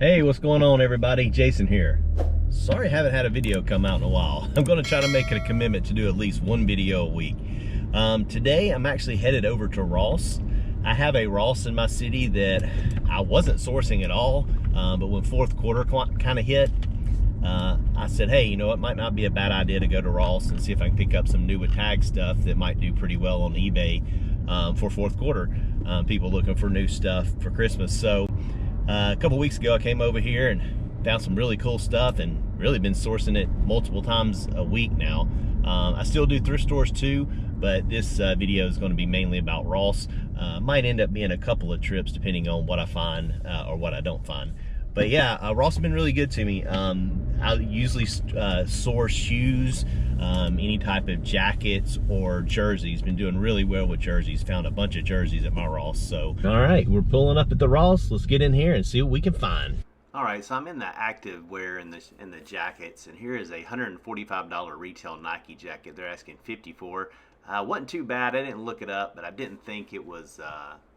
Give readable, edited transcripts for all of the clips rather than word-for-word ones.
Hey, what's going on everybody? Jason here. Sorry I haven't had a video come out in a while. I'm going to try to make it a commitment to do at least one video a week. Today I'm actually headed over to Ross. I have a Ross in my city that I wasn't sourcing at all, but when fourth quarter kind of hit, I said, hey, you know, it might not be a bad idea to go to Ross and see if I can pick up some new with tag stuff that might do pretty well on eBay for fourth quarter. People looking for new stuff for Christmas. So a couple weeks ago I came over here and found some really cool stuff and really been sourcing it multiple times a week now. I still do thrift stores too, but this video is going to be mainly about Ross. Might end up being a couple of trips depending on what I find or what I don't find. But yeah, Ross has been really good to me. I usually source shoes, any type of jackets or jerseys. Been doing really well with jerseys. Found a bunch of jerseys at my Ross. So, all right, we're pulling up at the Ross. Let's get in here and see what we can find. All right, so I'm in the active wear in the jackets, and here is a $145 retail Nike jacket. They're asking $54. Wasn't too bad. I didn't look it up, but I didn't think it was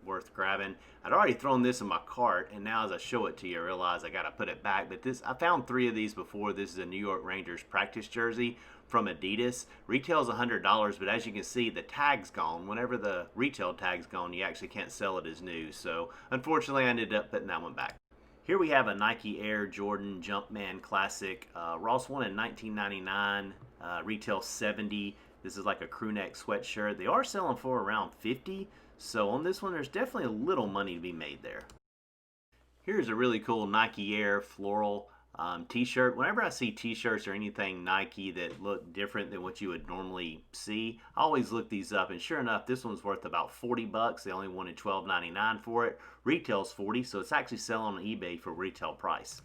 worth grabbing. I'd already thrown this in my cart, and now as I show it to you, I realize I got to put it back. But I found 3 of these before. This is a New York Rangers practice jersey from Adidas. Retail's $100, but as you can see, the tag's gone. Whenever the retail tag's gone, you actually can't sell it as new. So unfortunately, I ended up putting that one back. Here we have a Nike Air Jordan Jumpman Classic. Ross won in 1999, retail $70. This is like a crew neck sweatshirt. They are selling for around $50. So on this one, there's definitely a little money to be made there. Here's a really cool Nike Air floral t-shirt. Whenever I see t-shirts or anything Nike that look different than what you would normally see, I always look these up, and sure enough, this one's worth about $40. They only wanted $12.99 for it. Retail's $40, so it's actually selling on eBay for retail price.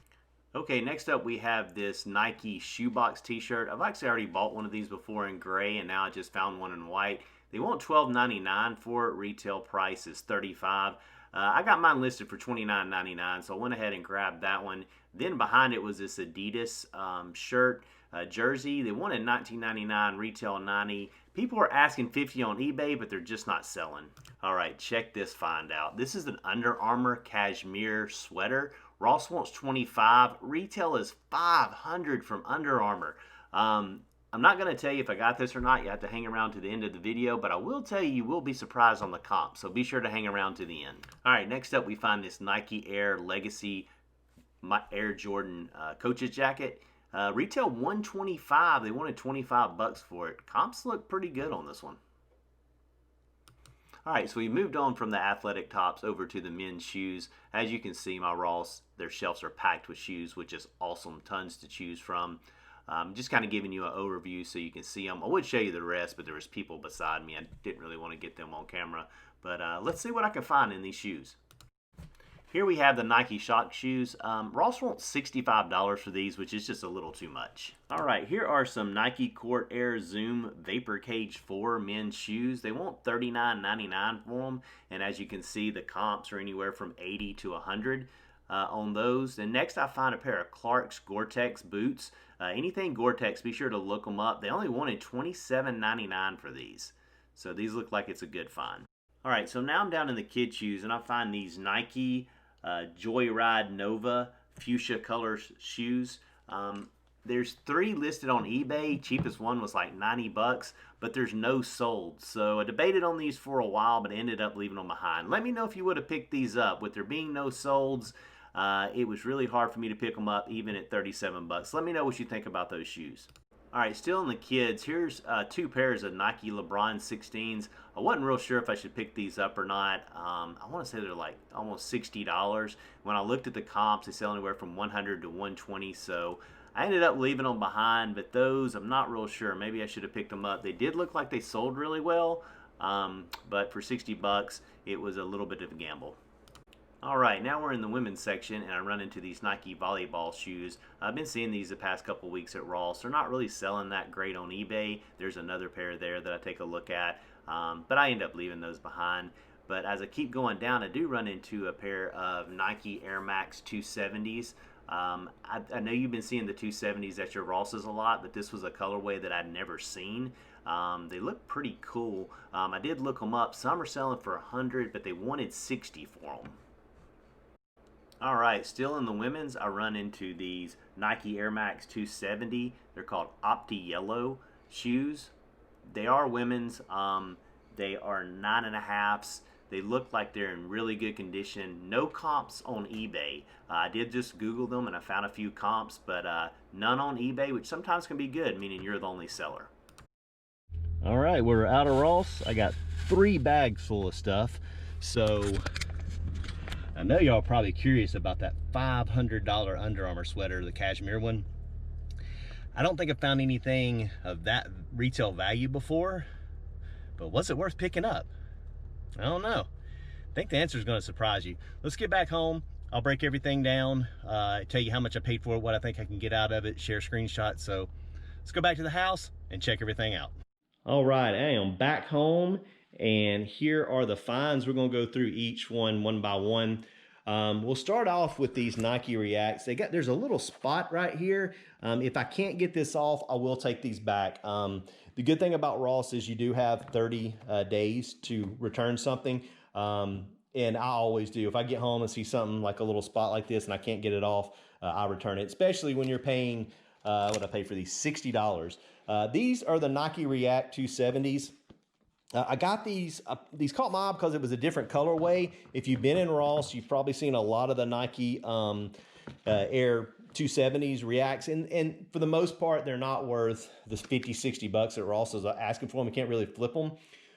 Okay, next up we have this Nike shoebox t-shirt. I've actually already bought one of these before in gray, and now I just found one in white. They want $12.99 for it. Retail price is $35. I got mine listed for $29.99, so I went ahead and grabbed that one. Then behind it was this Adidas shirt, jersey. They wanted $19.99, retail $90. People are asking $50 on eBay, but they're just not selling. All right, check this find out. This is an Under Armour cashmere sweater. Ross wants $25. Retail is $500 from Under Armour. I'm not going to tell you if I got this or not. You have to hang around to the end of the video, but I will tell you will be surprised on the comp, so be sure to hang around to the end. All right, next up we find this Nike Air Legacy Air Jordan coach's jacket. Retail $125. They wanted $25 for it. Comps look pretty good on this one. All right, so we moved on from the athletic tops over to the men's shoes. As you can see, my Ross, their shelves are packed with shoes, which is awesome. Tons to choose from. Just kind of giving you an overview so you can see them. I would show you the rest, but there was people beside me. I didn't really want to get them on camera. But let's see what I can find in these shoes. Here we have the Nike Shock shoes. Ross wants $65 for these, which is just a little too much. All right, here are some Nike Court Air Zoom Vapor Cage 4 men's shoes. They want $39.99 for them. And as you can see, the comps are anywhere from $80 to $100. On those. And next I find a pair of Clark's Gore-Tex boots. Anything Gore-Tex, be sure to look them up. They only wanted $27.99 for these. So these look like it's a good find. Alright, so now I'm down in the kid shoes and I find these Nike Joyride Nova fuchsia color shoes. There's 3 listed on eBay. Cheapest one was like $90, but there's no sold. So I debated on these for a while, but ended up leaving them behind. Let me know if you would have picked these up. With there being no solds, it was really hard for me to pick them up even at $37. Let me know what you think about those shoes. All right, still in the kids, here's 2 pairs of Nike LeBron 16s. I wasn't real sure if I should pick these up or not. I want to say they're like almost $60. When I looked at the comps, they sell anywhere from $100 to $120, so I ended up leaving them behind, but those, I'm not real sure. Maybe I should have picked them up. They did look like they sold really well, but for $60, it was a little bit of a gamble. All right, now we're in the women's section, and I run into these Nike volleyball shoes. I've been seeing these the past couple weeks at Ross. They're not really selling that great on eBay. There's another pair there that I take a look at, but I end up leaving those behind. But as I keep going down, I do run into a pair of Nike Air Max 270s. I know you've been seeing the 270s at your Rosses a lot, but this was a colorway that I'd never seen. They look pretty cool. I did look them up. Some are selling for $100, but they wanted $60 for them. All right, still in the women's, I run into these Nike Air Max 270. They're called Opti Yellow shoes. They are women's. They are 9.5s. They look like they're in really good condition. No comps on eBay. I did just Google them and I found a few comps, but none on eBay, which sometimes can be good, meaning you're the only seller. All right, we're out of Ross. I got 3 bags full of stuff. So I know y'all probably curious about that $500 Under Armour sweater, the cashmere one. I don't think I found anything of that retail value before, but was it worth picking up? I don't know. I think the answer is going to surprise you. Let's get back home. I'll break everything down, tell you how much I paid for it, what I think I can get out of it, share screenshots. So let's go back to the house and check everything out. All right, I am back home, and here are the finds. We're going to go through each one by one. We'll start off with these Nike Reacts. There's a little spot right here. If I can't get this off, I will take these back. The good thing about Ross is you do have 30 days to return something. And I always do. If I get home and see something like a little spot like this and I can't get it off, I return it, especially when you're paying, what I pay for these, $60. These are the Nike React 270s. I got these caught my eye because it was a different colorway. If you've been in Ross, you've probably seen a lot of the Nike Air 270s Reacts. And for the most part, they're not worth the 50, 60 bucks that Ross is asking for them. You can't really flip them.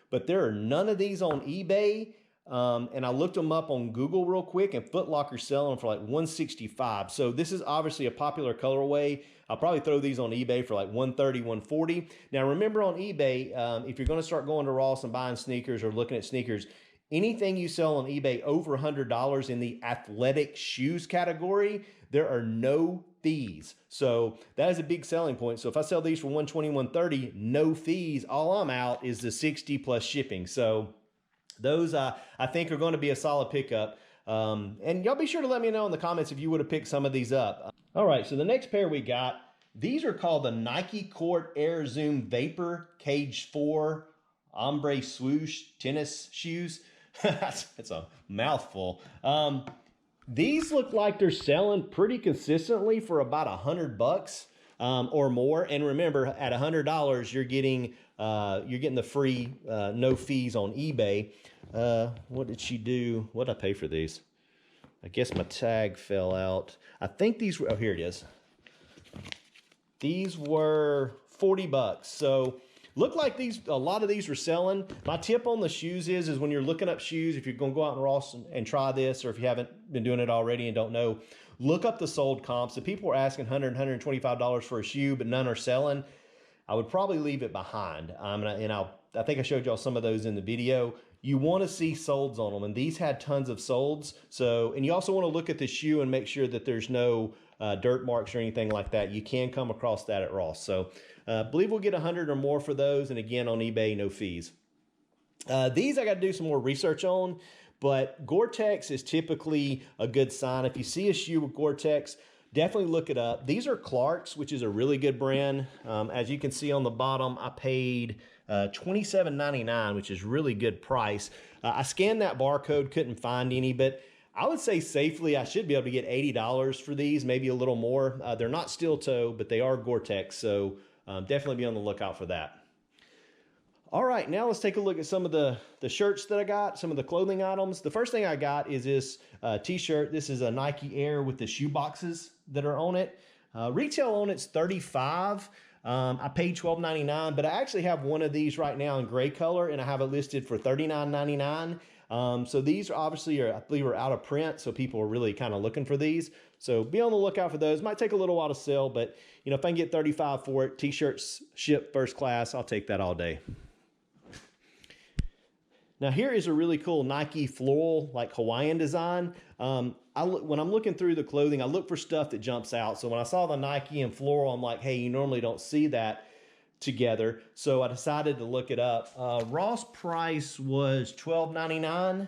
But there are none of these on eBay. And I looked them up on Google real quick, and Foot Locker's selling them for like $165. So this is obviously a popular colorway. I'll probably throw these on eBay for like $130, $140. Now remember, on eBay, if you're going to start going to Ross and buying sneakers or looking at sneakers, anything you sell on eBay over $100 in the athletic shoes category, there are no fees. So that is a big selling point. So if I sell these for $120, $130, no fees, all I'm out is the 60 plus shipping. So those I think are going to be a solid pickup. And y'all be sure to let me know in the comments if you would have picked some of these up. All right, so the next pair we got, these are called the Nike Court Air Zoom Vapor Cage 4 Ombre Swoosh tennis shoes. It's a mouthful. These look like they're selling pretty consistently for about $100 or more. And remember, at $100, you're getting the free no fees on eBay. What did she do? What did I pay for these? I guess my tag fell out. I think these were, oh, here it is. These were 40 bucks. So look like a lot of these were selling. My tip on the shoes is when you're looking up shoes, if you're going to go out in Ross and try this, or if you haven't been doing it already and don't know, look up the sold comps. If people are asking $100, $125 for a shoe, but none are selling, I would probably leave it behind. I think I showed y'all some of those in the video. You want to see solds on them, and these had tons of solds. So, and you also want to look at the shoe and make sure that there's no dirt marks or anything like that. You can come across that at Ross. So, I believe we'll get 100 or more for those, and again, on eBay, no fees. These I got to do some more research on, but Gore-Tex is typically a good sign. If you see a shoe with Gore-Tex, definitely look it up. These are Clark's, which is a really good brand. As you can see on the bottom, I paid $27.99, which is really good price. I scanned that barcode, couldn't find any, but I would say safely I should be able to get $80 for these, maybe a little more. They're not steel toe, but they are Gore-Tex, so definitely be on the lookout for that. All right, now let's take a look at some of the shirts that I got, some of the clothing items. The first thing I got is this t-shirt. This is a Nike Air with the shoe boxes that are on it. Retail on it's $35. I paid $12.99, but I actually have one of these right now in gray color, and I have it listed for $39.99. So these obviously I believe, are out of print, so people are really kind of looking for these. So be on the lookout for those. Might take a little while to sell, but if I can get $35 for it, t-shirts shipped first class, I'll take that all day. Now here is a really cool Nike floral, like Hawaiian design. When I'm looking through the clothing, I look for stuff that jumps out. So when I saw the Nike and floral, I'm like, hey, you normally don't see that together. So I decided to look it up. Ross price was $12.99.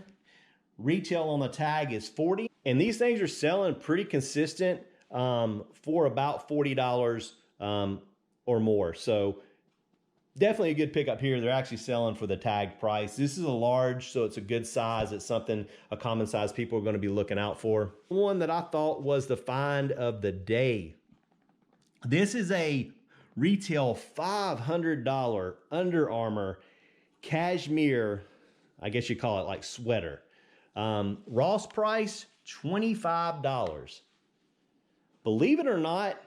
Retail on the tag is $40. And these things are selling pretty consistent for about $40 or more. So definitely a good pickup here. They're actually selling for the tag price. This is a large, so it's a good size. It's something a common size people are going to be looking out for. One that I thought was the find of the day. This is a retail $500 Under Armour cashmere, I guess you call it like sweater. Ross price, $25. Believe it or not,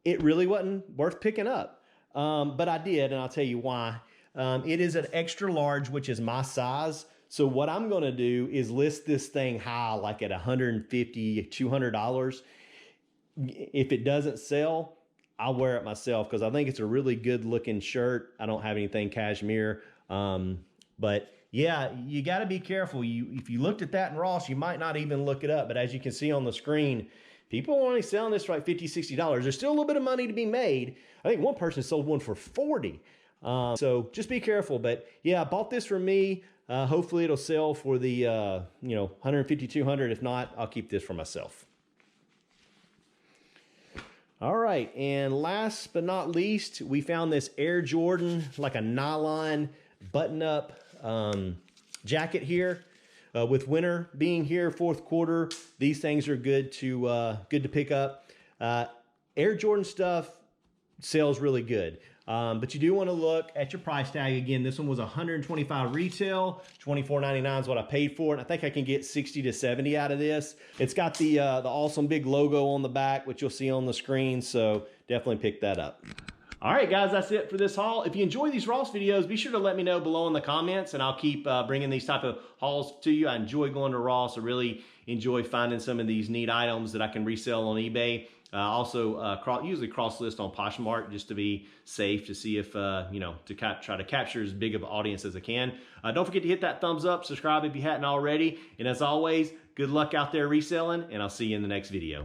it really wasn't worth picking up. But I did, and I'll tell you why. It is an extra large, which is my size. So what I'm gonna do is list this thing high, like at $150, $200. If it doesn't sell, I'll wear it myself because I think it's a really good looking shirt. I don't have anything cashmere. But yeah, you got to be careful. If you looked at that in Ross, you might not even look it up. But as you can see on the screen, people are only selling this for like $50, $60. There's still a little bit of money to be made. I think one person sold one for $40. So just be careful. But yeah, I bought this for me. Hopefully it'll sell for the, $150, $200. If not, I'll keep this for myself. All right, and last but not least, we found this Air Jordan, like a nylon button-up jacket here. With winter being here, fourth quarter, these things are good to pick up. Air Jordan stuff sells really good. But you do want to look at your price tag. Again, this one was $125 retail, $24.99 is what I paid for it. I think I can get $60 to $70 out of this. It's got the awesome big logo on the back, which you'll see on the screen, so definitely pick that up. All right, guys, that's it for this haul. If you enjoy these Ross videos, be sure to let me know below in the comments, and I'll keep bringing these type of hauls to you. I enjoy going to Ross. I really enjoy finding some of these neat items that I can resell on eBay. Also, usually cross list on Poshmark just to be safe, to see if, try to capture as big of an audience as I can. Don't forget to hit that thumbs up, subscribe if you hadn't already. And as always, good luck out there reselling, and I'll see you in the next video.